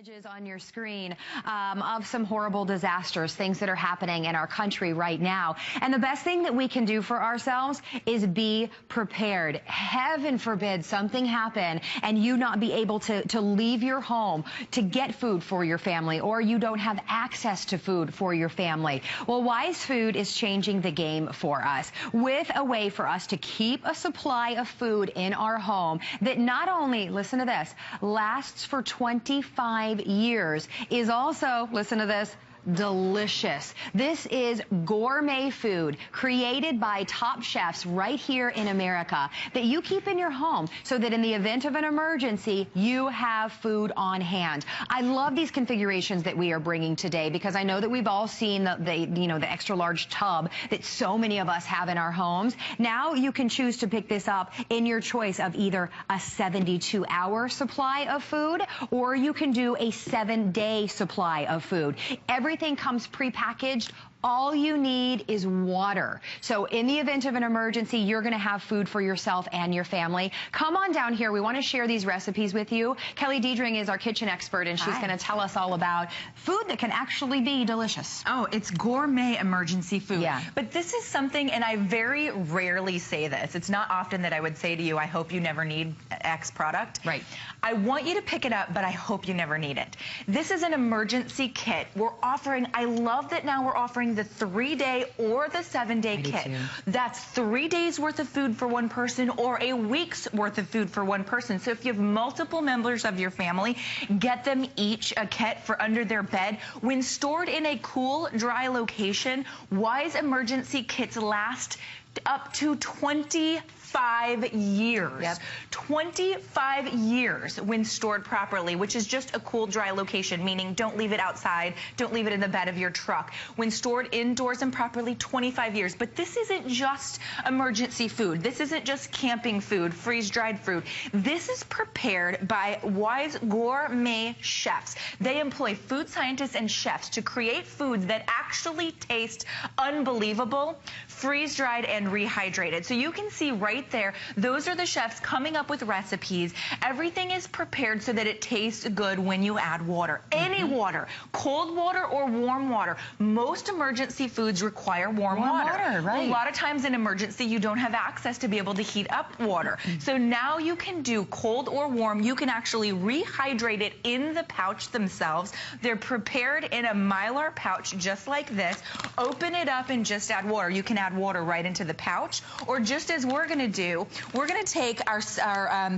Images on your screen of some horrible disasters, things that are happening in our country right now. And the best thing that we can do for ourselves is be prepared. Heaven forbid something happen and you not be able to leave your home to get food for your family, or you don't have access to food for your family. Well, Wise Food is changing the game for us with a way for us to keep a supply of food in our home that not only, listen to this, lasts for 25 years, is also, listen to this, delicious. This is gourmet food created by top chefs right here in America that you keep in your home so that in the event of an emergency, you have food on hand. I love these configurations that we are bringing today because I know that we've all seen the extra large tub that so many of us have in our homes. Now you can choose to pick this up in your choice of either a 72-hour supply of food, or you can do a 7-day supply of food. Everything comes prepackaged. All you need is water. So in the event of an emergency, you're going to have food for yourself and your family. Come on down here. We want to share these recipes with you. Kelly Diedring is our kitchen expert, and she's going to tell us all about food that can actually be delicious. Oh, it's gourmet emergency food. Yeah. But this is something, and I very rarely say this. It's not often that I would say to you, I hope you never need X product. Right. I want you to pick it up, but I hope you never need it. This is an emergency kit. We're offering, I love that now we're offering the 3-day or the 7-day kit. That's 3 days worth of food for one person or a week's worth of food for one person. So if you have multiple members of your family, get them each a kit for under their bed. When stored in a cool, dry location, Wise emergency kits last up to 25 years. Yep. 25 years when stored properly, which is just a cool, dry location, meaning don't leave it outside, don't leave it in the bed of your truck. When stored indoors and properly, 25 years. But this isn't just emergency food. This isn't just camping food, freeze-dried food. This is prepared by Wise gourmet chefs. They employ food scientists and chefs to create foods that actually taste unbelievable, freeze-dried and rehydrated. So you can see right there, those are the chefs coming up with recipes. Everything is prepared so that it tastes good when you add water. Any water, cold water or warm water. Most emergency foods require warm water. Right. A lot of times in emergency, you don't have access to be able to heat up water. So now you can do cold or warm. You can actually rehydrate it in the pouch themselves. They're prepared in a Mylar pouch just like this. Open it up and just add water. You can add water right into the pouch, or just as we're going to do, we're going to take our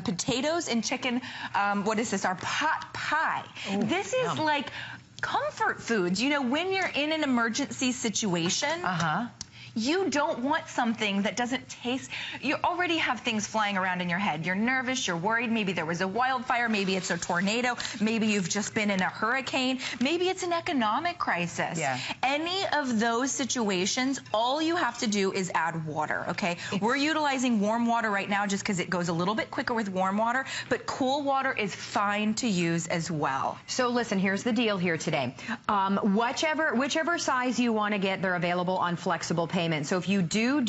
potatoes and chicken, what is this, our pot pie. Ooh, this is like comfort foods. You know, when you're in an emergency situation, you don't want something that doesn't taste. You already have things flying around in your head. You're nervous, you're worried. Maybe there was a wildfire, maybe it's a tornado, maybe you've just been in a hurricane, maybe it's an economic crisis. Yeah. Any of those situations, all you have to do is add water, okay? We're utilizing warm water right now just because it goes a little bit quicker with warm water, but cool water is fine to use as well. So listen, here's the deal here today. Whichever size you want to get, they're available on flexible payment. So if you do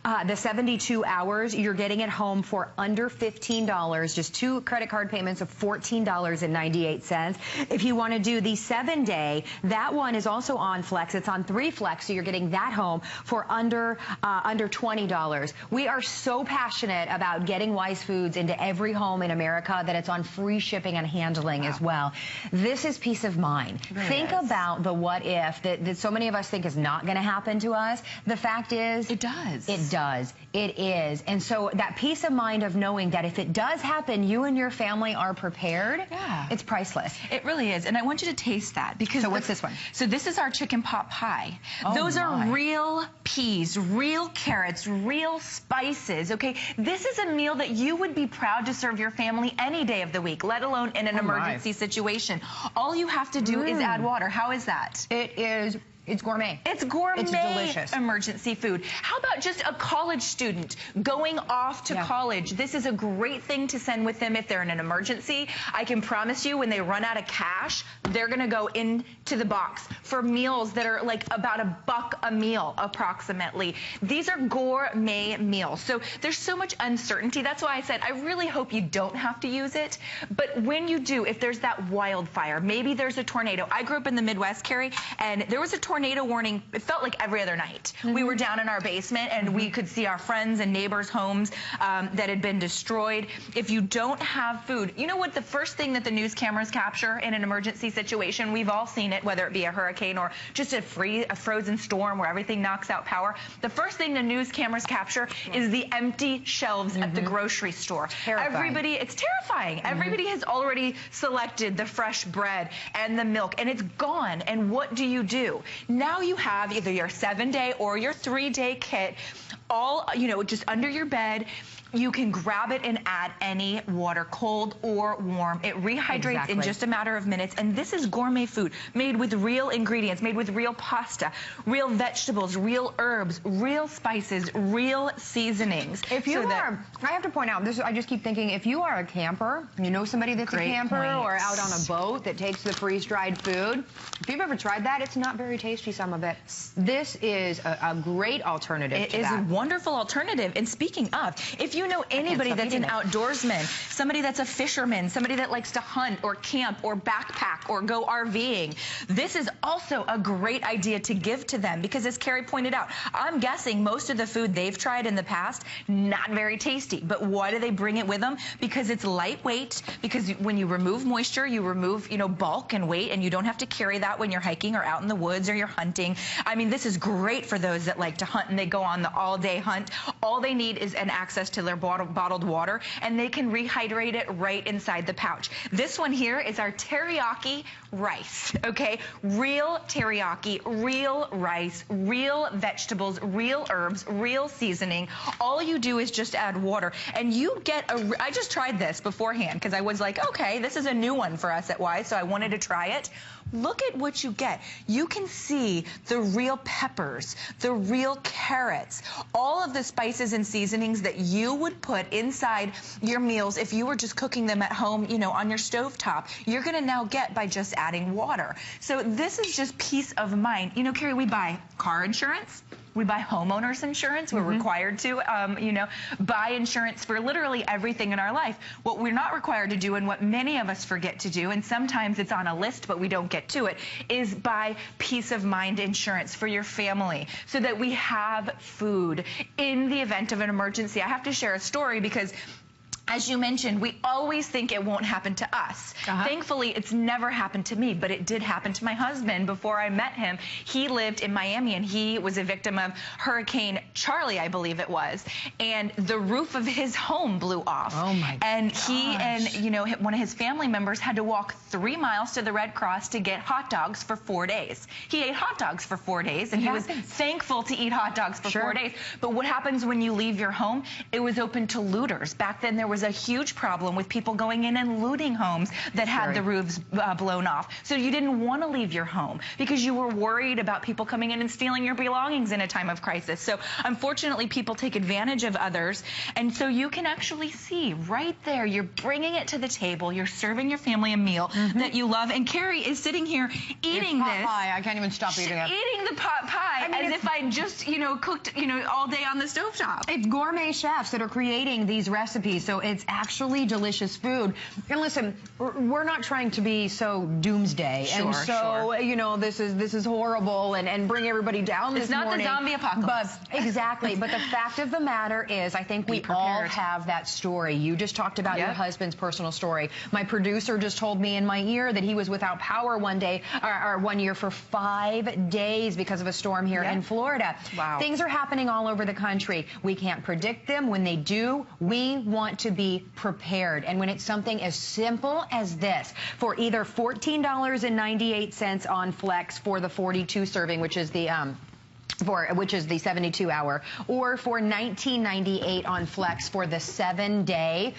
the 72 hours, you're getting it home for under $15, just 2 credit card payments of $14.98. If you want to do the 7-day, that one is also on Flex. It's on 3 Flex, so you're getting that home for under $20. We are so passionate about getting Wise Foods into every home in America that it's on free shipping and handling as well. This is peace of mind. Think about the what if that so many of us think is not going to happen to us. The fact is, it does. It does. It is. And so that peace of mind of knowing that if it does happen, you and your family are prepared, it's priceless. It really is. And I want you to taste that. Because so what's this one? So this is our chicken pot pie. Those are real peas, real carrots, real spices, okay? This is a meal that you would be proud to serve your family any day of the week, let alone in an emergency situation. All you have to do is add water. How is that? It is It's gourmet. It's gourmet. It's delicious. Emergency food. How about just a college student going off to college? This is a great thing to send with them if they're in an emergency. I can promise you when they run out of cash, they're going to go into the box for meals that are like about $1 a meal approximately. These are gourmet meals. So there's so much uncertainty. That's why I said I really hope you don't have to use it. But when you do, if there's that wildfire, maybe there's a tornado. I grew up in the Midwest, Carrie, and there was a tornado warning. It felt like every other night. We were down in our basement and we could see our friends and neighbors' homes that had been destroyed. If you don't have food, you know what the first thing that the news cameras capture in an emergency situation, we've all seen it, whether it be a hurricane or just a frozen storm where everything knocks out power. The first thing the news cameras capture is the empty shelves at the grocery store. Everybody, it's terrifying. Everybody has already selected the fresh bread and the milk, and it's gone. And what do? Now you have either your 7-day or your 3-day kit, all, just under your bed. You can grab it and add any water, cold or warm. It rehydrates in just a matter of minutes. And this is gourmet food made with real ingredients, made with real pasta, real vegetables, real herbs, real spices, real seasonings. If you I have to point out, I just keep thinking, if you are a camper, you know somebody that's a camper or out on a boat that takes the freeze-dried food, if you've ever tried that, it's not very tasty, some of it. This is a great alternative to that. It is a wonderful alternative. And speaking of, if you know anybody that's an outdoorsman, somebody that's a fisherman, somebody that likes to hunt or camp or backpack or go RVing, this is also a great idea to give to them because, as Carrie pointed out, I'm guessing most of the food they've tried in the past, not very tasty. But why do they bring it with them? Because it's lightweight, because when you remove moisture, you remove, bulk and weight, and you don't have to carry that when you're hiking or out in the woods or you're hunting. I mean, this is great for those that like to hunt and they go on the all-day hunt. All they need is an access to their bottled water, and they can rehydrate it right inside the pouch. This one here is our teriyaki rice, okay? Real teriyaki, real rice, real vegetables, real herbs, real seasoning. All you do is just add water, and you get I just tried this beforehand because I was like, okay, this is a new one for us at Y, so I wanted to try it. Look at what you get. You can see the real peppers, the real carrots, all of the spices and seasonings that you would put inside your meals if you were just cooking them at home, on your stovetop. You're going to now get by just adding water. So this is just peace of mind. Carrie, we buy car insurance. We buy homeowners insurance. We're required to, buy insurance for literally everything in our life. What we're not required to do, and what many of us forget to do, and sometimes it's on a list but we don't get to it, is buy peace of mind insurance for your family so that we have food in the event of an emergency. I have to share a story because, as you mentioned, we always think it won't happen to us. Thankfully, it's never happened to me, but it did happen to my husband before I met him. He lived in Miami, and he was a victim of Hurricane Charlie, I believe it was, and the roof of his home blew off. Oh, my And gosh. he and, one of his family members had to walk 3 miles to the Red Cross to get hot dogs for 4 days. He ate hot dogs for 4 days, and he was thankful to eat hot dogs for 4 days. But what happens when you leave your home? It was open to looters. Back then, there was a huge problem with people going in and looting homes that had the roofs blown off. So you didn't want to leave your home because you were worried about people coming in and stealing your belongings in a time of crisis. So unfortunately, people take advantage of others. And so you can actually see right there, you're bringing it to the table. You're serving your family a meal that you love. And Carrie is sitting here eating this. Pie. I can't even stop eating it. Eating the pot pie as if I just, cooked, all day on the stovetop. It's gourmet chefs that are creating these recipes, so it's actually delicious food. And listen, we're not trying to be so doomsday and so this is horrible and bring everybody down this morning. It's not the zombie apocalypse. But exactly. But the fact of the matter is, I think we all have that story. You just talked about your husband's personal story. My producer just told me in my ear that he was without power one year for 5 days because of a storm here in Florida. Wow. Things are happening all over the country. We can't predict them. When they do, we want to be prepared. And when it's something as simple as this, for either $14.98 on Flex for the 42 serving, which is the which is the 72-hour, or for $19.98 on Flex for the 7-day.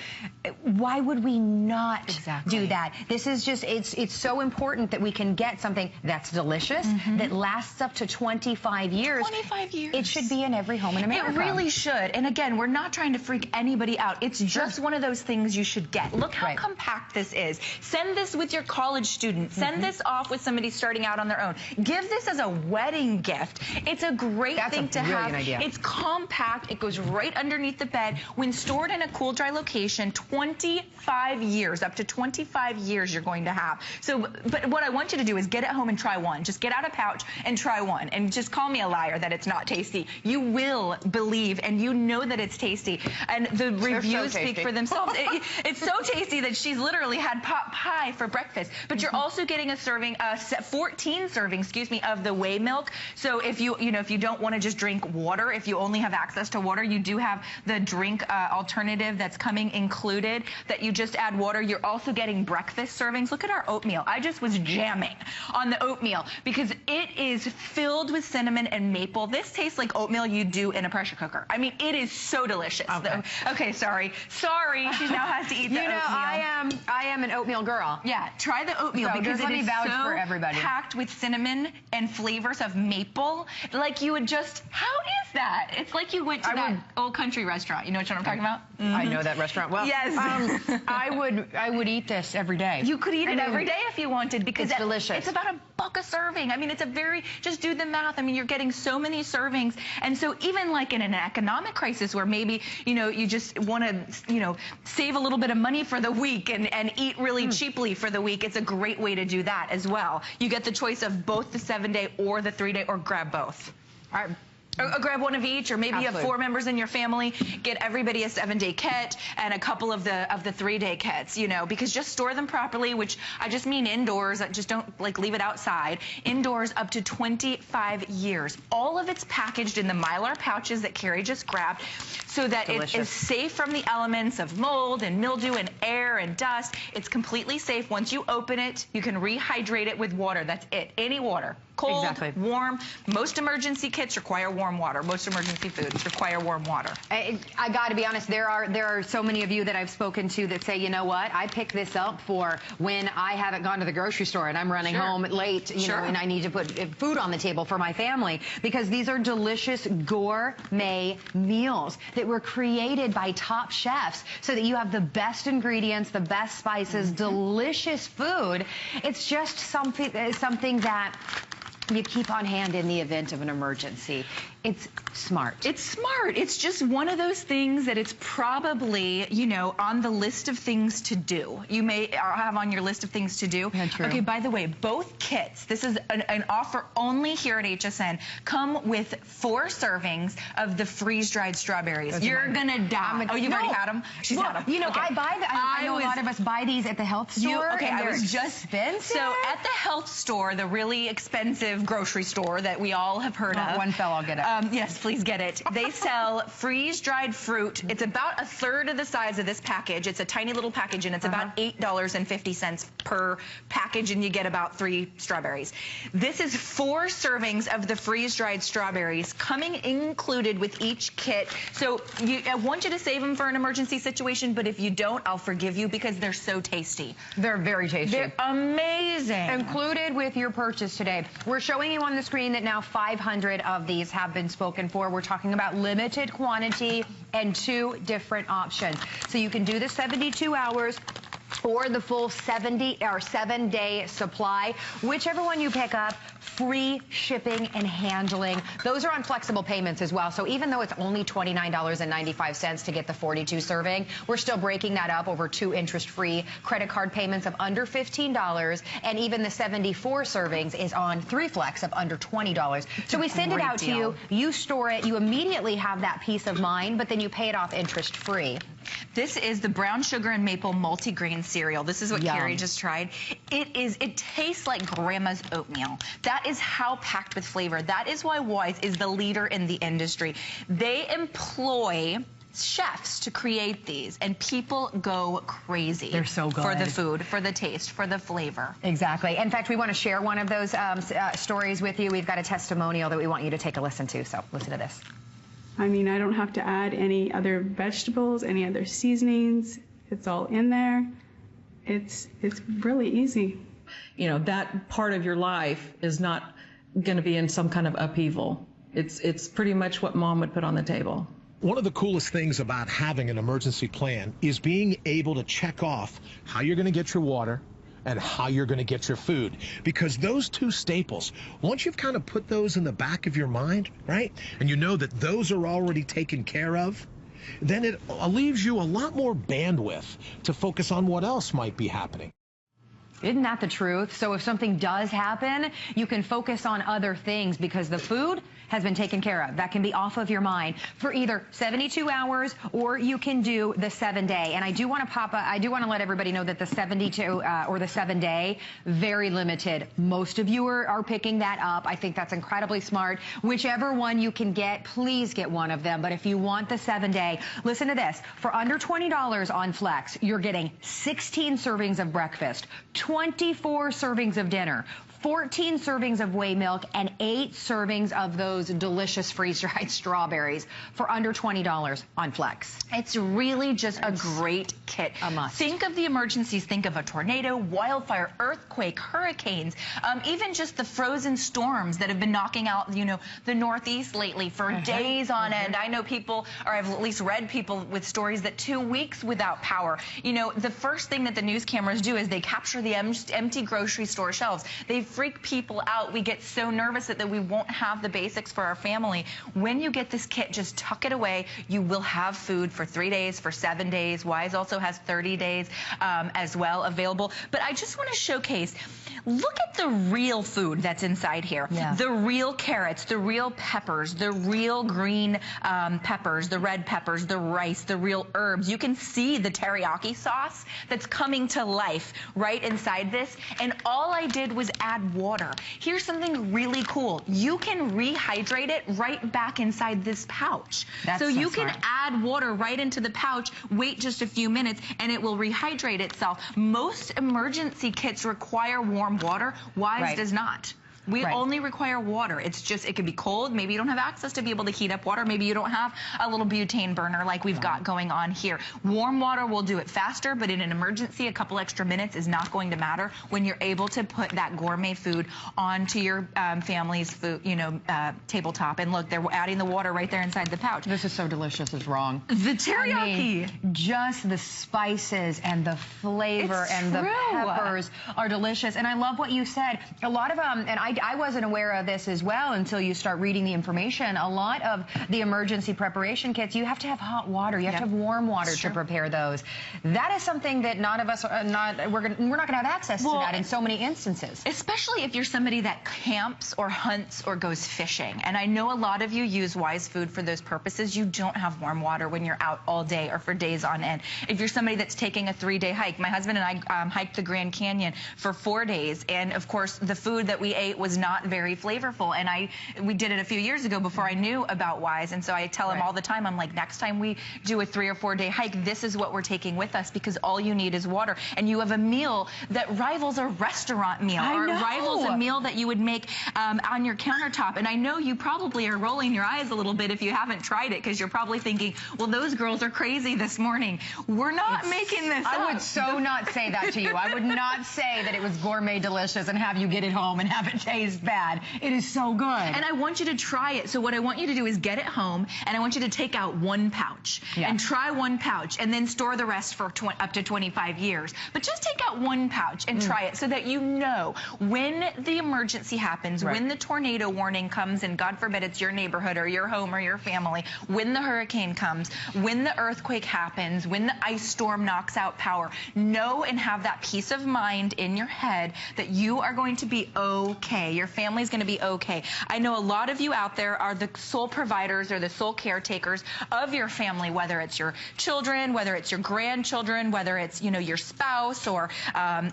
Why would we not do that? This is just, it's so important that we can get something that's delicious, that lasts up to 25 years. 25 years. It should be in every home in America. It really should. And again, we're not trying to freak anybody out. It's just one of those things you should get. Look how compact this is. Send this with your college student. Send this off with somebody starting out on their own. Give this as a wedding gift. It's a great thing to have. It's compact. It goes right underneath the bed. When stored in a cool, dry location, 25 years, up to 25 years you're going to have. So, but what I want you to do is get it home and try one. Just get out a pouch and try one. And just call me a liar that it's not tasty. You will believe, and you know that it's tasty. And the reviews speak for themselves. It's so tasty that she's literally had pot pie for breakfast. But you're also getting a serving, 14 servings, excuse me, of the whey milk. So if if you don't want to just drink water, if you only have access to water, you do have the drink alternative that's coming included, that you just add water. You're also getting breakfast servings. Look at our oatmeal. I just was jamming on the oatmeal because it is filled with cinnamon and maple. This tastes like oatmeal you do in a pressure cooker. I mean, it is so delicious. Okay, sorry. She now has to eat the oatmeal. I am an oatmeal girl. Yeah, try the oatmeal because it is so packed with cinnamon and flavors of maple. Like you would just, how is that? It's like you went to that old country restaurant. You know what I'm talking about? I know that restaurant well. Yes. I would eat this every day. You could eat it every day if you wanted because it's delicious. It's about $1 a serving. I mean, it's a just do the math. I mean, you're getting so many servings. And so even like in an economic crisis where maybe, you just want to, save a little bit of money for the week and eat really cheaply for the week, it's a great way to do that as well. You get the choice of both the 7-day or the 3-day, or grab both. All right. Or grab one of each, or maybe you have 4 members in your family. Get everybody a 7-day kit and a couple of the 3-day kits, because just store them properly, which I just mean indoors. Just don't leave it outside. Indoors up to 25 years. All of it's packaged in the Mylar pouches that Carrie just grabbed, so that it is safe from the elements of mold and mildew and air and dust. It's completely safe. Once you open it, you can rehydrate it with water. That's it. Any water. Cold, warm. Most emergency kits require warm water. Most emergency foods require warm water. I got to be honest, there are so many of you that I've spoken to that say, you know what, I pick this up for when I haven't gone to the grocery store and I'm running home late, you know, and I need to put food on the table for my family, because these are delicious gourmet meals that were created by top chefs so that you have the best ingredients, the best spices, delicious food. It's just something that you keep on hand in the event of an emergency. It's smart. It's smart. It's just one of those things that it's probably, on the list of things to do. You may have on your list of things to do. Yeah, true. Okay, by the way, both kits, this is an offer only here at HSN, come with 4 servings of the freeze-dried strawberries. You're going to die. You've already had them? She's had them. I know a lot of us buy these at the health store. I was just expensive. So at the health store, the really expensive grocery store that we all have heard of. One fell, I'll get it. Yes, please get it. They sell freeze-dried fruit. It's about 1/3 of the size of this package. It's a tiny little package, and it's about $8.50 per package, and you get about 3 strawberries. This is 4 servings of the freeze-dried strawberries coming included with each kit. So I want you to save them for an emergency situation, but if you don't, I'll forgive you because they're so tasty. They're very tasty. They're amazing. Included with your purchase today. We're showing you on the screen that now 500 of these have been spoken for. We're talking about limited quantity and 2 different options. So you can do the 72 hours or the full 7-day supply. Whichever one you pick up, free shipping and handling. Those are on flexible payments as well. So even though it's only $29.95 to get the 42 serving, we're still breaking that up over 2 interest-free credit card payments of under $15. And even the 74 servings is on 3 flex of under $20. So we send it out to you. You store it. You immediately have that peace of mind, but then you pay it off interest-free. This is the brown sugar and maple multigrain cereal. This is what Carrie just tried. It tastes like grandma's oatmeal. That is how packed with flavor. That is why Wise is the leader in the industry. They employ chefs to create these, and people go crazy. They're so good. For the food, for the taste, for the flavor. Exactly. In fact, we want to share one of those stories with you. We've got a testimonial that we want you to take a listen to, so listen to this. I mean, I don't have to add any other vegetables, any other seasonings. It's all in there. It's really easy. You know, that part of your life is not going to be in some kind of upheaval. It's pretty much what mom would put on the table. One of the coolest things about having an emergency plan is being able to check off how you're going to get your water and how you're going to get your food. Because those two staples, once you've kind of put those in the back of your mind, right, and you know that those are already taken care of, then it leaves you a lot more bandwidth to focus on what else might be happening. Isn't that the truth? So if something does happen, you can focus on other things because the food has been taken care of. That can be off of your mind for either 72 hours or you can do the 7-day. And I do want to let everybody know that the 72 or the 7-day, very limited. Most of you are picking that up. I think that's incredibly smart. Whichever one you can get, please get one of them. But if you want the 7-day, listen to this. For under $20 on Flex, you're getting 16 servings of breakfast, 24 servings of dinner, 14 servings of whey milk, and 8 servings of those delicious freeze-dried strawberries for under $20 on Flex. It's really just a great kit. A must. Think of the emergencies. Think of a tornado, wildfire, earthquake, hurricanes, even just the frozen storms that have been knocking out, you know, the Northeast lately for days on end. I know people, or I've at least read people with stories that 2 weeks without power. You know, the first thing that the news cameras do is they capture the empty grocery store shelves. They freak people out. We get so nervous that we won't have the basics for our family. When you get this kit, just tuck it away. You will have food for 3 days, for 7 days. Wise also has 30 days as well available. But I just want to showcase, look at the real food that's inside here. Yeah. The real carrots, the real peppers, the real green peppers, the red peppers, the rice, the real herbs. You can see the teriyaki sauce that's coming to life right inside this. And all I did was add water. Here's something really cool. You can rehydrate it right back inside this pouch. So you can add water right into the pouch, wait just a few minutes, and it will rehydrate itself. Most emergency kits require warm water. Wise does not. We only require water. It's just, it could be cold. Maybe you don't have access to be able to heat up water. Maybe you don't have a little butane burner like we've got going on here. Warm water will do it faster, but in an emergency, a couple extra minutes is not going to matter when you're able to put that gourmet food onto your family's food, you know, tabletop. And look, they're adding the water right there inside the pouch. This is so delicious, it's wrong. The teriyaki. I mean, just the spices and the flavor and the peppers are delicious. And I love what you said. A lot of and I wasn't aware of this as well until you start reading the information. A lot of the emergency preparation kits, you have to have hot water. You have to have warm water to prepare those. That is something that none of us are not, we're not going to have access to that in so many instances. Especially if you're somebody that camps or hunts or goes fishing. And I know a lot of you use Wise Food for those purposes. You don't have warm water when you're out all day or for days on end. If you're somebody that's taking a 3-day hike, my husband and I hiked the Grand Canyon for 4 days. And of course, the food that we ate was not very flavorful, and we did it a few years ago before I knew about Wise, and so I tell him all the time, I'm like, next time we do a 3 or 4 day hike, this is what we're taking with us, because all you need is water, and you have a meal that rivals a restaurant meal, or rivals a meal that you would make on your countertop. And I know you probably are rolling your eyes a little bit if you haven't tried it, because you're probably thinking, well, those girls are crazy this morning. We're not making this up. I would so not say that to you. I would not say that it was gourmet delicious and have you get it home and have it taste bad. It is so good. And I want you to try it. So what I want you to do is get it home, and I want you to take out 1 pouch and try 1 pouch, and then store the rest for up to 25 years. But just take out 1 pouch and try it so that you know when the emergency happens, when the tornado warning comes, and God forbid it's your neighborhood or your home or your family, when the hurricane comes, when the earthquake happens, when the ice storm knocks out power, know and have that peace of mind in your head that you are going to be okay. Your family's going to be okay. I know a lot of you out there are the sole providers or the sole caretakers of your family, whether it's your children, whether it's your grandchildren, whether it's, you know, your spouse, or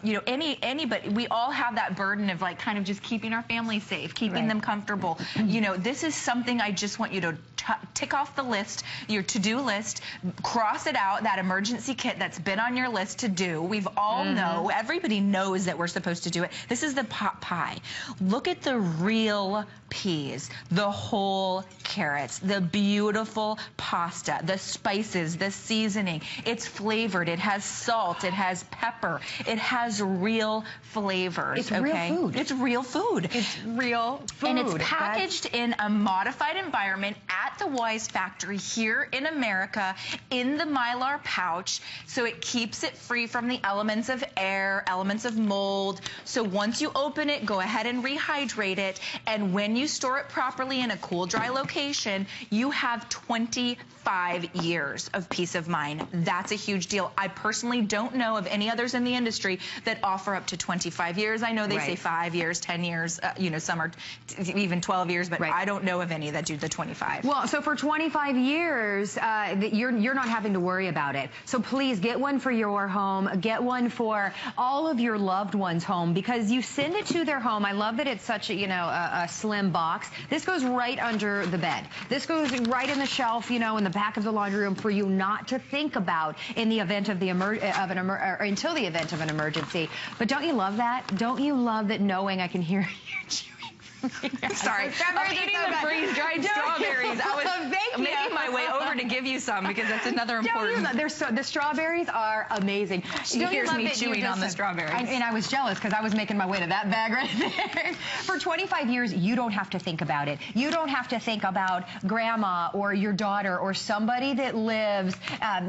you know, anybody. We all have that burden of like kind of just keeping our family safe, keeping them comfortable. You know, this is something I just want you to tick off the list, your to-do list, cross it out, that emergency kit that's been on your list to do. We've all know, everybody knows that we're supposed to do it. This is the pot pie. Look at the real peas, the whole carrots, the beautiful pasta, the spices, the seasoning. It's flavored. It has salt. It has pepper. It has real flavors. It's real food. It's real food. It's real food. And it's packaged in a modified environment at the Wise factory here in America in the Mylar pouch, so it keeps it free from the elements of air, elements of mold. So once you open it, go ahead and rehydrate it, and when you store it properly in a cool, dry location, you have 25 years of peace of mind. That's a huge deal. I personally don't know of any others in the industry that offer up to 25 years. I know they say 5 years, 10 years, you know, some are even 12 years, but I don't know of any that do the 25. Well, so for 25 years, you're not having to worry about it. So please get one for your home, get one for all of your loved ones' home, because you send it to their home. I love that it's such a, you know, a slim box. This goes right under the bed. This goes right in the shelf, you know, in the back of the laundry room for you not to think about in the event of until the event of an emergency. But don't you love that? Don't you love that knowing I can hear you chewing? Sorry, I'm eating the freeze-dried strawberries. I was making my way over to give you some because that's another important. The strawberries are amazing. She hears me chewing on the strawberries. And I was jealous because I was making my way to that bag right there. For 25 years, you don't have to think about it. You don't have to think about grandma or your daughter or somebody that lives,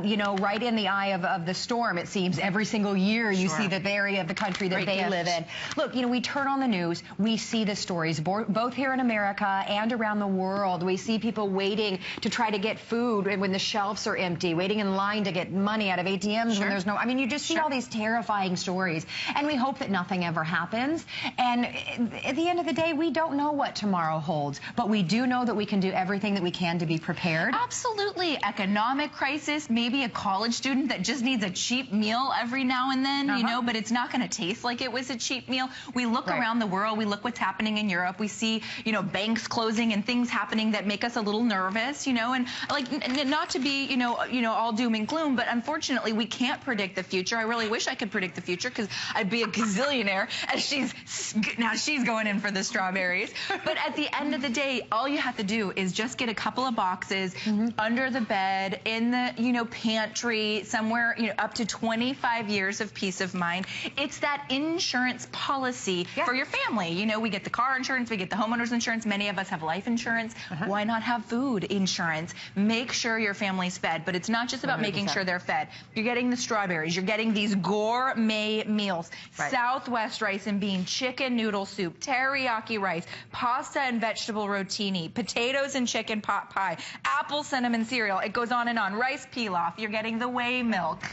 you know, right in the eye of the storm. It seems every single year you see the area of the country that they live in. Look, you know, we turn on the news, we see the stories. Both here in America and around the world. We see people waiting to try to get food when the shelves are empty, waiting in line to get money out of ATMs when there's no, I mean, you just see all these terrifying stories, and we hope that nothing ever happens. And at the end of the day, we don't know what tomorrow holds, but we do know that we can do everything that we can to be prepared. Absolutely. Economic crisis, maybe a college student that just needs a cheap meal every now and then, you know, but it's not going to taste like it was a cheap meal. We look around the world, we look what's happening in Europe. We see, you know, banks closing and things happening that make us a little nervous, you know, and like not to be, you know, all doom and gloom, but unfortunately we can't predict the future. I really wish I could predict the future because I'd be a gazillionaire as she's going in for the strawberries. But at the end of the day, all you have to do is just get a couple of boxes under the bed, in the, you know, pantry, somewhere, you know, up to 25 years of peace of mind. It's that insurance policy for your family. You know, we get the car insurance, we get the homeowner's insurance. Many of us have life insurance. Why not have food insurance? Make sure your family's fed. But it's not just about 100%. Making sure they're fed. You're getting the strawberries. You're getting these gourmet meals. Southwest rice and bean, chicken noodle soup, teriyaki rice, pasta and vegetable rotini, potatoes and chicken pot pie, apple cinnamon cereal. It goes on and on. Rice pilaf. You're getting the whey milk.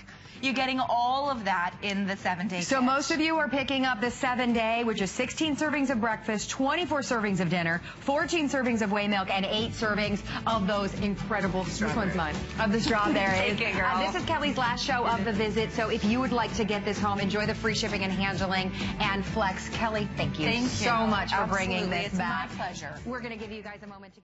You're getting all of that in the 7-day So most of you are picking up the 7-day, which is 16 servings of breakfast, 24 servings of dinner, 14 servings of whey milk, and 8 servings of those incredible strawberries. This one's mine. Of the strawberries. Take it, girl. This is Kelly's last show of the visit, so if you would like to get this home, enjoy the free shipping and handling and flex. Kelly, thank you so much for bringing this back. It's my pleasure. We're going to give you guys a moment to